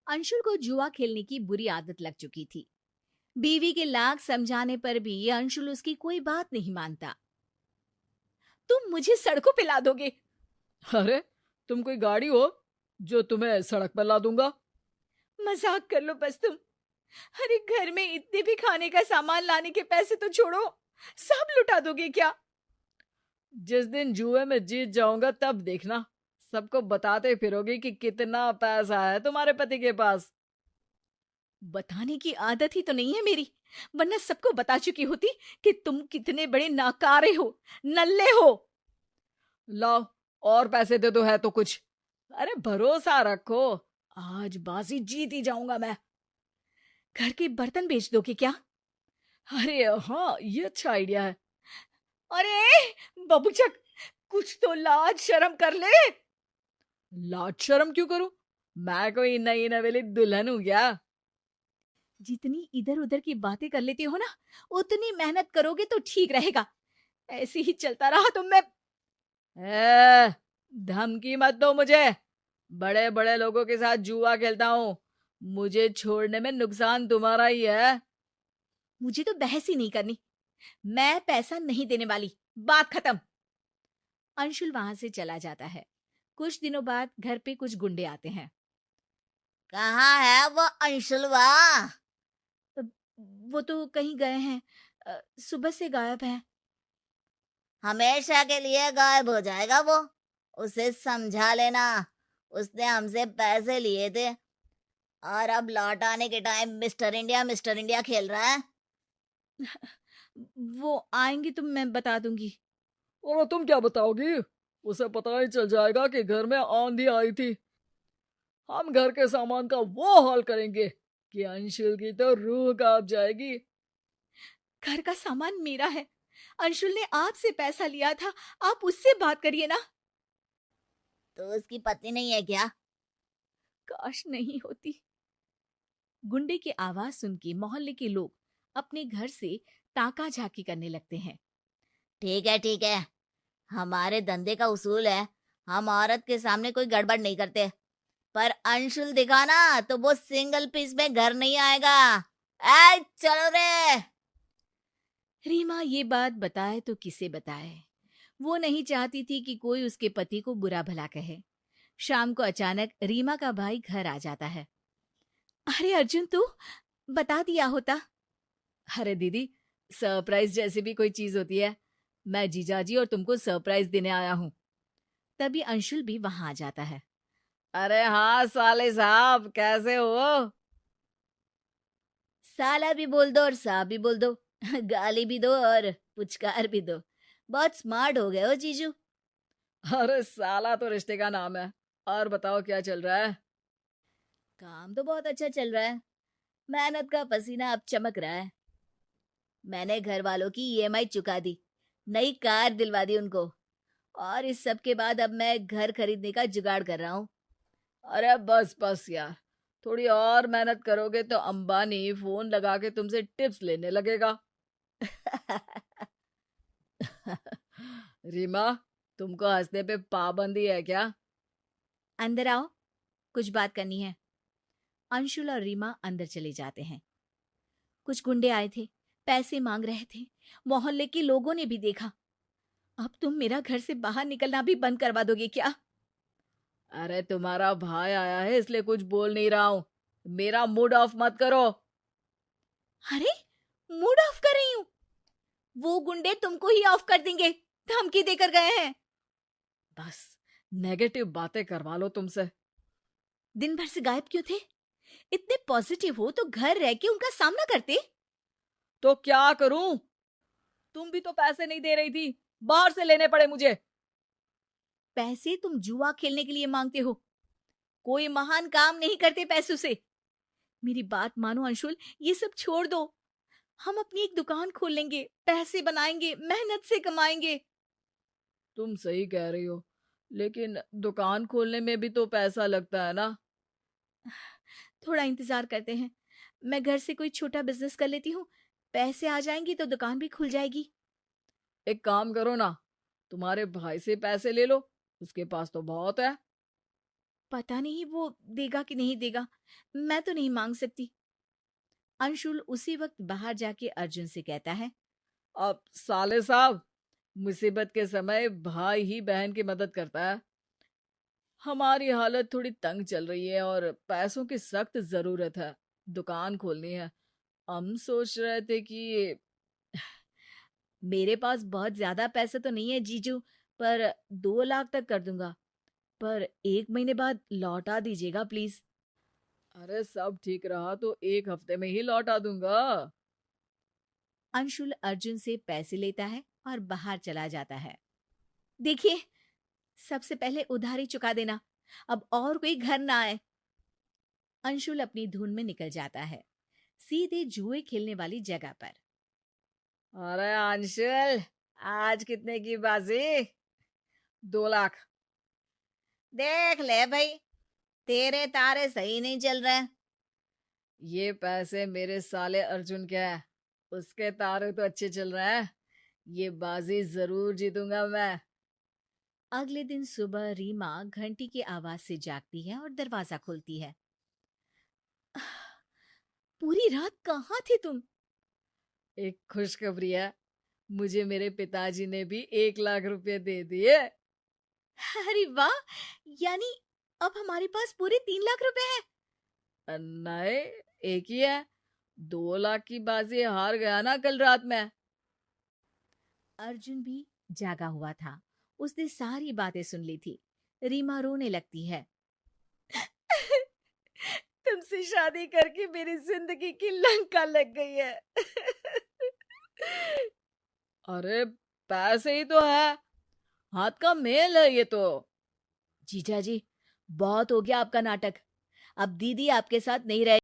अंशुल को जुआ खेलने की बुरी आदत लग चुकी थी। बीवी के लाख समझाने पर भी अंशुल उसकी कोई बात नहीं मानता। तुम मुझे सड़कों पे ला दोगे? अरे, तुम कोई गाड़ी हो जो तुम्हें सड़क पर ला दूंगा? मजाक कर लो बस तुम। अरे घर में इतने भी खाने का सामान लाने के पैसे तो छोड़ो, सब लुटा दोगे क्या? जिस दिन जुए में जीत जाऊंगा तब देखना, सबको बताते फिरोगी कि कितना पैसा है तुम्हारे पति के पास। बताने की आदत ही तो नहीं है मेरी, वरना सबको बता चुकी होती कि तुम कितने बड़े नाकारे हो, नल्ले हो। लाओ, और पैसे दे दो है तो कुछ। अरे भरोसा रखो, आज बाजी जीत ही जाऊंगा मैं। घर के बर्तन बेच दोगे क्या? अरे हाँ, ये अच्छा आइडिया है। अरे बबूचक, कुछ तो लाज शर्म कर ले। लाज शर्म क्यों करूं? मैं कोई नई नवेली दुल्हन हूं क्या? जितनी इधर उधर की बातें कर लेती हो ना, उतनी मेहनत करोगे तो ठीक रहेगा। ऐसे ही चलता रहा तो मैं। ए, धमकी मत दो मुझे। बड़े बड़े लोगों के साथ जुआ खेलता हूँ, मुझे छोड़ने में नुकसान तुम्हारा ही है। मुझे तो बहस ही नहीं करनी, मैं पैसा नहीं देने वाली, बात खत्म। अंशुल वहां से चला जाता है। कुछ दिनों बाद घर पे कुछ गुंडे आते हैं। कहाँ है वो अंशुलवा? अ, वो तो कहीं गए हैं, सुबह से गायब है। हमेशा के लिए गायब हो जाएगा वो। उसे समझा लेना, उसने हमसे पैसे लिए थे और अब लौट आने के टाइम मिस्टर इंडिया खेल रहा है। वो आएंगे तो मैं बता दूंगी। और तुम क्या बताओगी? उसे पता ही चल जाएगा कि घर में आंधी आई थी। हम घर के सामान का वो हाल करेंगे कि अंशुल की तो रूह कांप जाएगी। घर का सामान मेरा है, अंशुल ने आपसे पैसा लिया था, आप उससे बात करिए ना। तो उसकी पत्नी नहीं है क्या? काश नहीं होती। गुंडे की आवाज सुन के मोहल्ले के लोग अपने घर से ताका झाकी करने लगते हैं। ठीक है, हमारे धंधे का उसूल है, हम औरत के सामने कोई गड़बड़ नहीं करते। पर अंशुल दिखा ना तो वो सिंगल पीस में घर नहीं आएगा। ए चलो रे। रीमा ये बात बताए तो किसे बताए। वो नहीं चाहती थी कि कोई उसके पति को बुरा भला कहे। शाम को अचानक रीमा का भाई घर आ जाता है। अरे अर्जुन, तू बता दिया होता। अरे दीदी, सरप्राइज जैसी भी कोई चीज होती है। मैं जीजाजी और तुमको सरप्राइज देने आया हूँ। तभी अंशुल भी वहां आ जाता है। अरे हाँ साले साहब, कैसे हो? साला भी बोल दो और साहब भी बोल दो। गाली भी दो और पुचकार भी दो। बहुत स्मार्ट हो गए हो जीजू। अरे साला तो रिश्ते का नाम है। और बताओ क्या चल रहा है? काम तो बहुत अच्छा चल रहा है। मेहनत का पसीना अब चमक रहा है। मैंने घर वालों की ईएमआई चुका दी, नई कार दिलवा दी उनको, और इस सब के बाद अब मैं घर खरीदने का जुगाड़ कर रहा हूँ। अरे बस बस यार, थोड़ी और मेहनत करोगे तो अंबानी फोन लगा के तुमसे टिप्स लेने लगेगा। रीमा, तुमको हंसने पे पाबंदी है क्या? अंदर आओ, कुछ बात करनी है। अंशुल और रीमा अंदर चले जाते हैं। कुछ गुंडे आए थे, पैसे मांग रहे थे। मोहल्ले के लोगों ने भी देखा। अब तुम मेरा घर से बाहर निकलना भी बंद करवा दोगे क्या? अरे तुम्हारा भाई आया है इसलिए कुछ बोल नहीं रहा हूँ। मेरा मूड ऑफ मत करो। अरे, मूड ऑफ कर रही हूं? वो गुंडे तुमको ही ऑफ कर देंगे, धमकी देकर गए हैं। बस, नेगेटिव बातें करवा लो तुमसे। दिन भर से गायब क्यों थे? इतने पॉजिटिव हो तो घर रह के उनका सामना करते। तो क्या करूं? तुम भी तो पैसे नहीं दे रही थी, बाहर से लेने पड़े मुझे। पैसे तुम जुआ खेलने के लिए मांगते हो, कोई महान काम नहीं करते पैसों से। मेरी बात मानो अंशुल, ये सब छोड़ दो। हम अपनी एक दुकान खोल लेंगे, पैसे बनाएंगे, मेहनत से कमाएंगे। तुम सही कह रही हो, लेकिन दुकान खोलने में भी तो पैसा लगता है ना। थोड़ा इंतजार करते हैं, मैं घर से कोई छोटा बिजनेस कर लेती हूँ। पैसे आ जाएंगे तो दुकान भी खुल जाएगी। एक काम करो ना, तुम्हारे भाई से पैसे ले लो, उसके पास तो बहुत है। पता नहीं वो देगा कि नहीं देगा, मैं तो नहीं मांग सकती। अंशुल उसी वक्त बाहर जाके अर्जुन से कहता है, अब साले साहब, मुसीबत के समय भाई ही बहन की मदद करता है। हमारी हालत थोड़ी तंग चल रही है और पैसों की सख्त जरूरत है। दुकान खोलनी है। हम सोच रहे थे कि मेरे पास बहुत ज्यादा पैसे तो नहीं है जीजू, पर 2 लाख तक कर दूंगा, पर 1 महीने बाद लौटा दीजिएगा प्लीज। अरे सब ठीक रहा तो 1 हफ्ते में ही लौटा दूंगा। अंशुल अर्जुन से पैसे लेता है और बाहर चला जाता है। देखिए, सबसे पहले उधारी चुका देना, अब और कोई घर ना आए। अंशुल अपनी धुन में निकल जाता है, सीधे जुए खेलने वाली जगह पर। अरे अंशुल, आज कितने की बाजी? 2 लाख। देख ले भाई, तेरे तारे सही नहीं चल रहे। ये पैसे मेरे साले अर्जुन के हैं। उसके तारे तो अच्छे चल रहे हैं। ये बाजी जरूर जीतूंगा मैं। अगले दिन सुबह रीमा घंटी की आवाज से जागती है और दरवाजा खोलती है। पूरी रात कहाँ थे तुम? एक खुशखबरी है। मुझे मेरे पिताजी ने भी 1 लाख रुपए दे दिए। अरे वाह, यानी अब हमारे पास पूरे 3 लाख रुपए हैं। नहीं, एक ही है। 2 लाख की बाजी हार गया ना कल रात में। अर्जुन भी जागा हुआ था, उसने सारी बातें सुन ली थी। रीमा रोने लगती है। तुमसे शादी करके मेरी जिंदगी की लंका लग गई है। अरे पैसे ही तो है। हाथ का मेल है ये तो। जीजा जी, बहुत हो गया आपका नाटक। अब दीदी आपके साथ नहीं रहे।